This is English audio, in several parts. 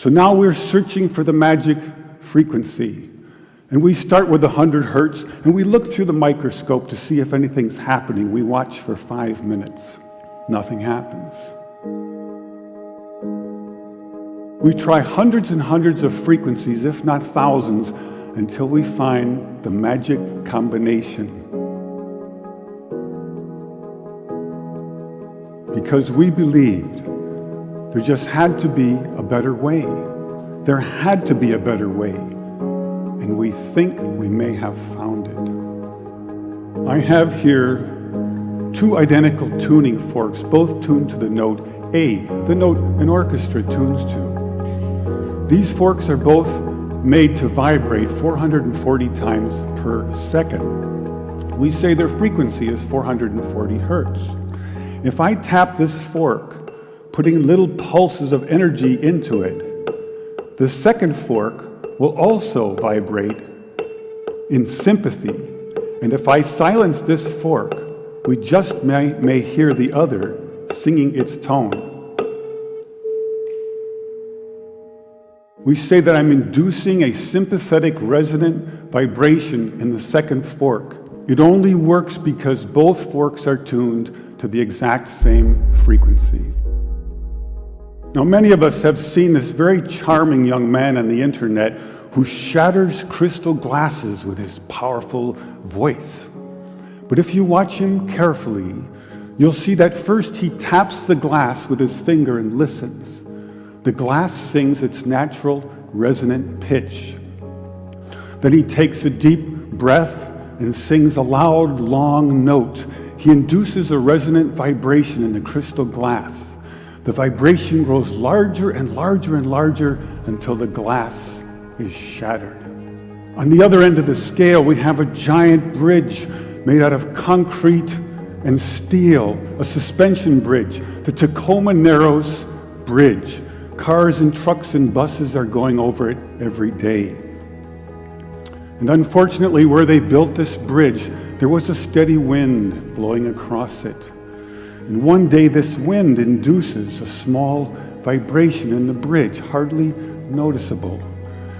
So now we're searching for the magic frequency. And we start with 100 hertz, and we look through the microscope to see if anything's happening. We watch for 5 minutes. Nothing happens. We try hundreds and hundreds of frequencies, if not thousands, until we find the magic combination. Because we believed there just had to be a better way. There had to be a better way. And we think we may have found it. I have here 2 identical tuning forks, both tuned to the note A, the note an orchestra tunes to. These forks are both made to vibrate 440 times per second. We say their frequency is 440 hertz. If I tap this fork, putting little pulses of energy into it, the second fork will also vibrate in sympathy. And if I silence this fork, we just may hear the other singing its tone. We say that I'm inducing a sympathetic resonant vibration in the second fork. It only works because both forks are tuned to the exact same frequency. Now, many of us have seen this very charming young man on the internet who shatters crystal glasses with his powerful voice. But if you watch him carefully, you'll see that first he taps the glass with his finger and listens. The glass sings its natural resonant pitch. Then he takes a deep breath and sings a loud, long note. He induces a resonant vibration in the crystal glass. The vibration grows larger and larger and larger until the glass is shattered. On the other end of the scale, we have a giant bridge made out of concrete and steel, a suspension bridge, the Tacoma Narrows Bridge. Cars and trucks and buses are going over it every day. And unfortunately, where they built this bridge, there was a steady wind blowing across it. And one day this wind induces a small vibration in the bridge, hardly noticeable.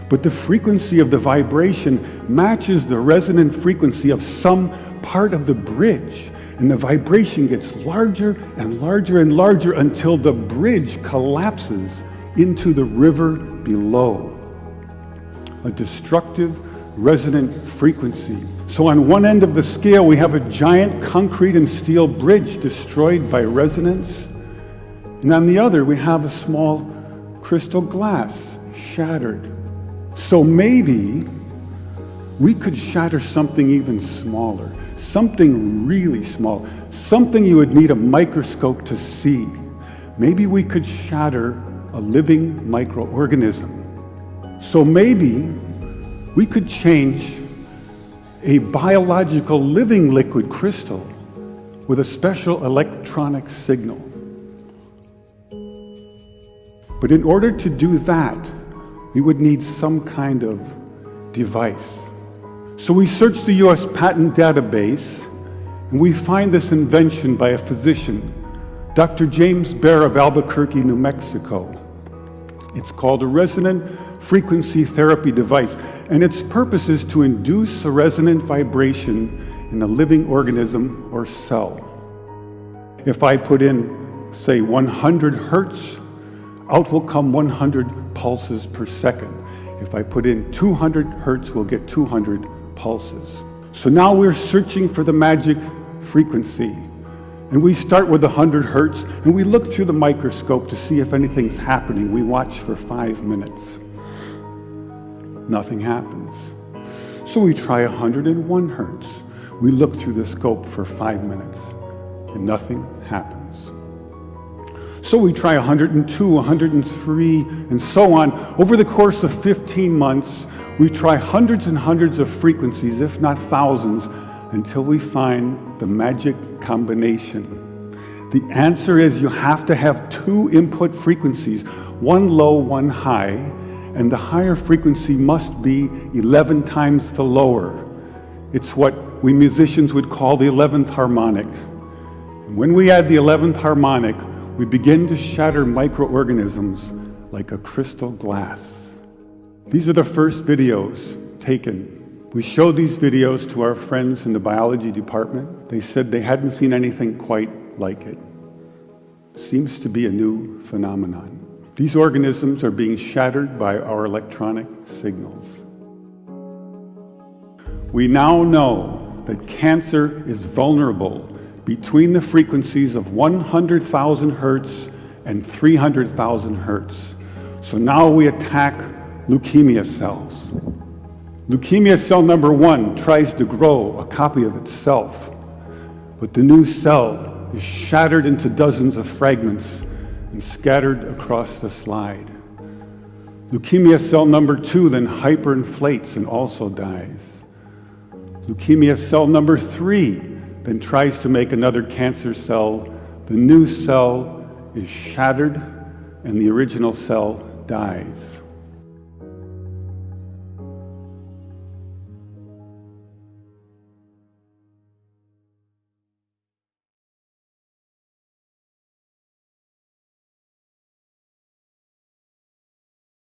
But the frequency of the vibration matches the resonant frequency of some part of the bridge. And the vibration gets larger and larger and larger until the bridge collapses into the river below. A destructive resonant frequency. So on one end of the scale, we have a giant concrete and steel bridge destroyed by resonance. And on the other, we have a small crystal glass shattered. So maybe we could shatter something even smaller, something really small, something you would need a microscope to see. Maybe we could shatter a living microorganism. So maybe we could change a biological living liquid crystal with a special electronic signal. But in order to do that, we would need some kind of device. So we search the US patent database, and we find this invention by a physician, Dr. James Bear of Albuquerque, New Mexico. It's called a resonant frequency therapy device, and its purpose is to induce a resonant vibration in a living organism or cell. If I put in, say, 100 hertz, out will come 100 pulses per second. If I put in 200 hertz, we'll get 200 pulses. So now we're searching for the magic frequency. And we start with 100 hertz, and we look through the microscope to see if anything's happening. We watch for 5 minutes. Nothing happens. So we try 101 hertz. We look through the scope for 5 minutes, and nothing happens. So we try 102, 103, and so on. Over the course of 15 months, we try hundreds and hundreds of frequencies, if not thousands, until we find the magic combination. The answer is you have to have 2 input frequencies, one low, one high, and the higher frequency must be 11 times the lower. It's what we musicians would call the 11th harmonic. And when we add the 11th harmonic, we begin to shatter microorganisms like a crystal glass. These are the first videos taken. We showed these videos to our friends in the biology department. They said they hadn't seen anything quite like it. Seems to be a new phenomenon. These organisms are being shattered by our electronic signals. We now know that cancer is vulnerable between the frequencies of 100,000 hertz and 300,000 hertz. So now we attack leukemia cells. Leukemia cell number 1 tries to grow a copy of itself, but the new cell is shattered into dozens of fragments and scattered across the slide. Leukemia cell number 2 then hyperinflates and also dies. Leukemia cell number 3 then tries to make another cancer cell. The new cell is shattered and the original cell dies.